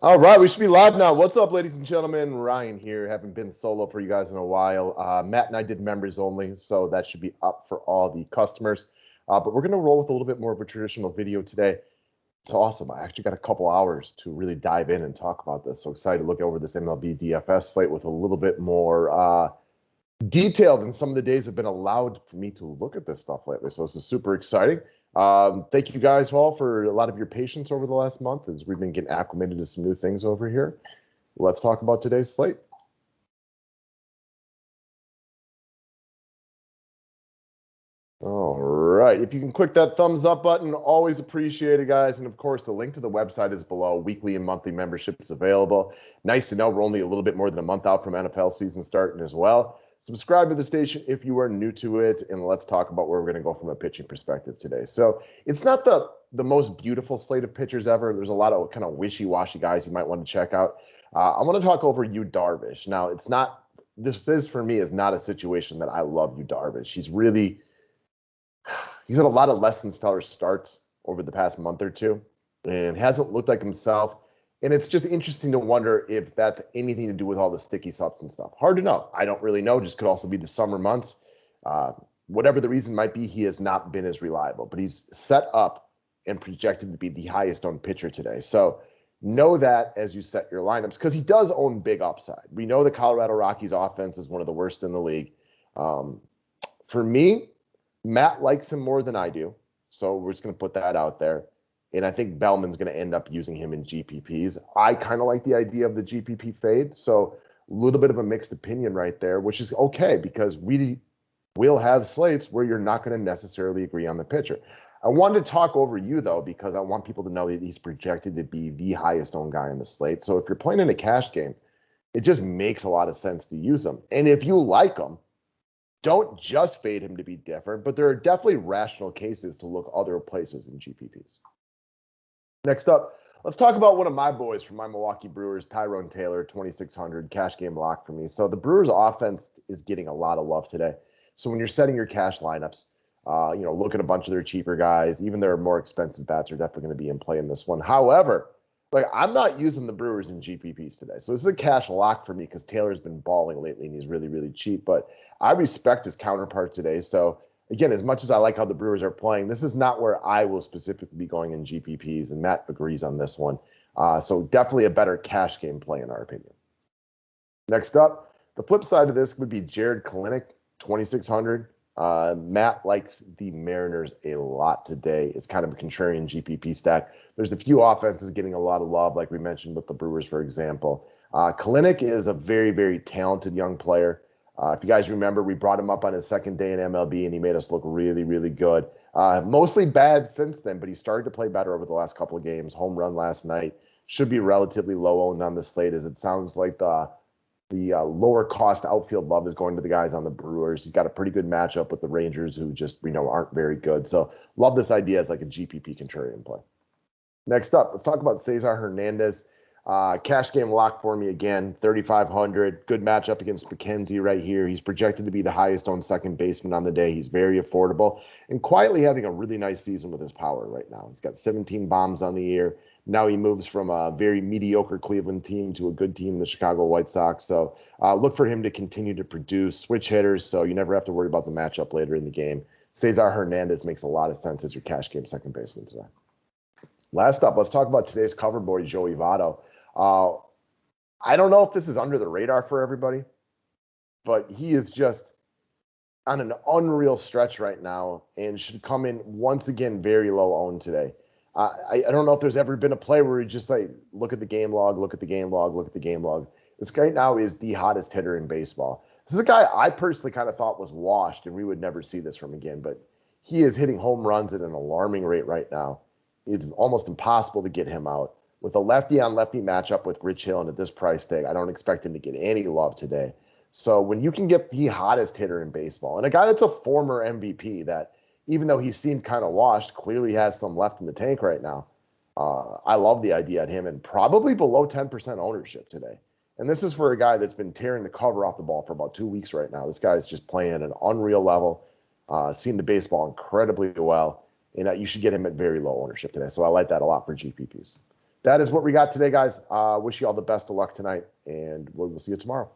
All right, we should be live now. What's up, ladies and gentlemen? Ryan here. Haven't been solo for you guys in a while. Matt and I did members only, so that should be up for all the customers. But we're going to roll with a little bit more of a traditional video today. It's awesome. I actually got a couple hours to really dive in and talk about this. So excited to look over this MLB DFS slate with a little bit more detail than some of the days have been allowed for me to look at this stuff lately. So this is super exciting. Thank you guys all for a lot of your patience over the last month as we've been getting acclimated to some new things over here. Let's talk about today's slate. All right. If you can click that thumbs up button, always appreciate it, guys. And of course, the link to the website is below. Weekly and monthly memberships available. Nice to know we're only a little bit more than a month out from NFL season starting as well. Subscribe to the station if you are new to it, and let's talk about where we're going to go from a pitching perspective today. So it's not the most beautiful slate of pitchers ever. There's a lot of kind of wishy-washy guys you might want to check out. I want to talk over Yu Darvish. Now, it's not. This is for me is not a situation that I love Yu Darvish. He's had a lot of less than stellar starts over the past month or two and hasn't looked like himself. And it's just interesting to wonder if that's anything to do with all the sticky substance stuff. Hard to know. I don't really know. Just could also be the summer months. Whatever the reason might be, he has not been as reliable, but he's set up and projected to be the highest owned pitcher today. So know that as you set your lineups, because he does own big upside. We know the Colorado Rockies offense is one of the worst in the league. For me, Matt likes him more than I do, so we're just going to put that out there. And I think Bellman's going to end up using him in GPPs. I kind of like the idea of the GPP fade, so a little bit of a mixed opinion right there, which is okay because we will have slates where you're not going to necessarily agree on the pitcher. I wanted to talk over you, though, because I want people to know that he's projected to be the highest owned guy in the slate. So if you're playing in a cash game, it just makes a lot of sense to use him. And if you like him, don't just fade him to be different, but there are definitely rational cases to look other places in GPPs. Next up, let's talk about one of my boys from my Milwaukee Brewers, Tyrone Taylor, 2,600, cash game lock for me. So the Brewers offense is getting a lot of love today. So when you're setting your cash lineups, look at a bunch of their cheaper guys. Even their more expensive bats are definitely going to be in play in this one. However, I'm not using the Brewers in GPPs today. So this is a cash lock for me because Taylor's been balling lately and he's really, really cheap. But I respect his counterpart today. So again, as much as I like how the Brewers are playing, this is not where I will specifically be going in GPPs. And Matt agrees on this one. So definitely a better cash game play in our opinion. Next up, the flip side of this would be Jared Kelenic, 2,600. Matt likes the Mariners a lot today. It's kind of a contrarian GPP stack. There's a few offenses getting a lot of love, like we mentioned with the Brewers, for example. Kelenic is a very, very talented young player. If you guys remember, we brought him up on his second day in MLB, and he made us look really, really good. Mostly bad since then, but he started to play better over the last couple of games. Home run last night. Should be relatively low owned on the slate, as it sounds like the lower cost outfield love is going to the guys on the Brewers. He's got a pretty good matchup with the Rangers, who just aren't very good. So love this idea as like a GPP contrarian play. Next up, let's talk about Cesar Hernandez. Cash game lock for me again, 3,500. Good matchup against McKenzie right here. He's projected to be the highest owned second baseman on the day. He's very affordable and quietly having a really nice season with his power right now. He's got 17 bombs on the year. Now he moves from a very mediocre Cleveland team to a good team, the Chicago White Sox. So look for him to continue to produce switch hitters, so you never have to worry about the matchup later in the game. Cesar Hernandez makes a lot of sense as your cash game second baseman today. Last up, let's talk about today's cover boy, Joey Votto. I don't know if this is under the radar for everybody, but he is just on an unreal stretch right now and should come in once again very low owned today. I don't know if there's ever been a play where you just like look at the game log, look at the game log, look at the game log. This guy now is the hottest hitter in baseball. This is a guy I personally kind of thought was washed and we would never see this from again, but he is hitting home runs at an alarming rate right now. It's almost impossible to get him out. With a lefty-on-lefty matchup with Rich Hill and at this price tag, I don't expect him to get any love today. So when you can get the hottest hitter in baseball, and a guy that's a former MVP that, even though he seemed kind of washed, clearly has some left in the tank right now, I love the idea at him and probably below 10% ownership today. And this is for a guy that's been tearing the cover off the ball for about 2 weeks right now. This guy is just playing at an unreal level, seeing the baseball incredibly well, and you should get him at very low ownership today. So I like that a lot for GPPs. That is what we got today, guys. Wish you all the best of luck tonight, and we'll see you tomorrow.